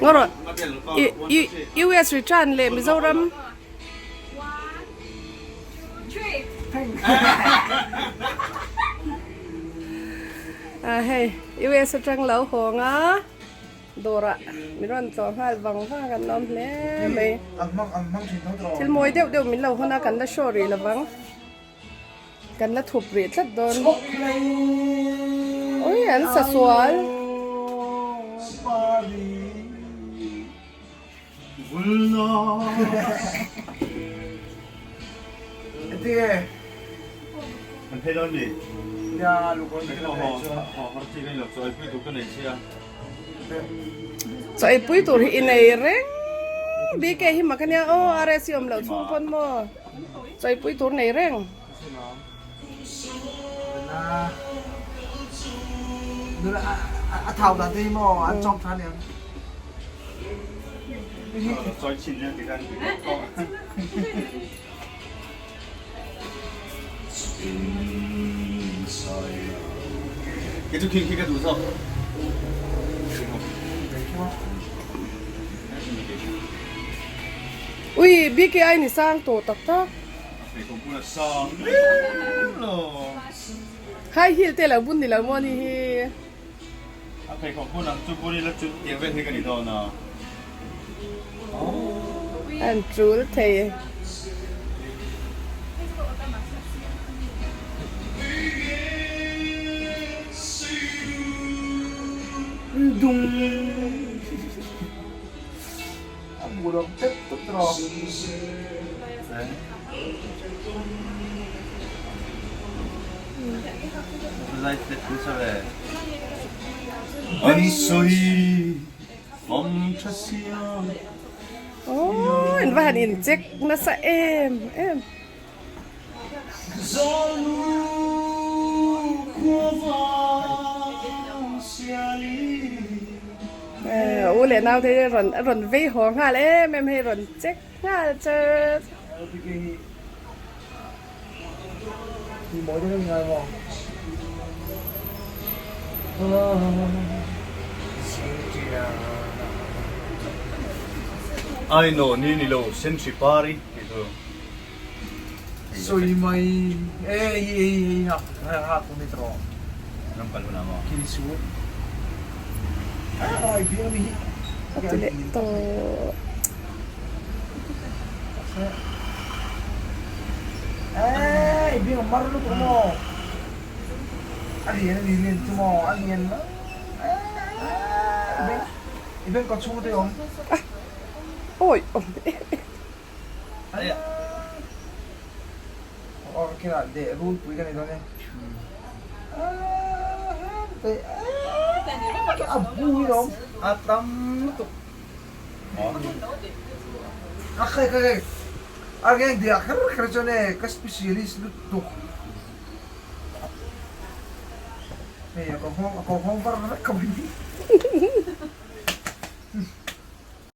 ngoro US return le Mizoram hey US atang lau ho nga Dawrah miron to hal bang ha kan nom le me til moi deu min lau hona kan la shori la bang kan la thup ri tlat don oi an sa sualมันเท่านี้ยาลูกคนนี้เขาที่กันหรอกซอยพี่ตุ๊กเนี่ยเชีย so pui tur hi nei reng Bka hi makanya oh are siom lau chung pon mo so pui tur nei reng thảo là gì mà ăn trong tháng này zoi chin nha thìกันcái chú kinh khi cái đủ sao ui Bka ai ni sang to tak tak phải không có sao rồi hai hi te la bun ni la mo ni hi phải không có làm chú bố đi là chú tiền về thì cái gì đó nè an trul thei đúng ăn bùa đồng chất tốt rồi lại sẽ cứ sao vậy anh soi phong cha sia oh en van in check na sa em gió lũ qua vang xia li u le nào thế ron vei hong ha em hay ron check ha chơi thì mỗi đứa ngày mà ai no ni lo century party itu rồi mày ê học con đi trò nampak lu nama kiri suốt ai biết mi tu le to ê biết mà mar lu como anh liền tu mo anh liền 이번 거 초대요. ôi cái là để run túi cái này thôi này. Cái vui không? atam tu cái. Cái dia kan cho này cái specialist lu tuh. Nih, kau var nak kau ini.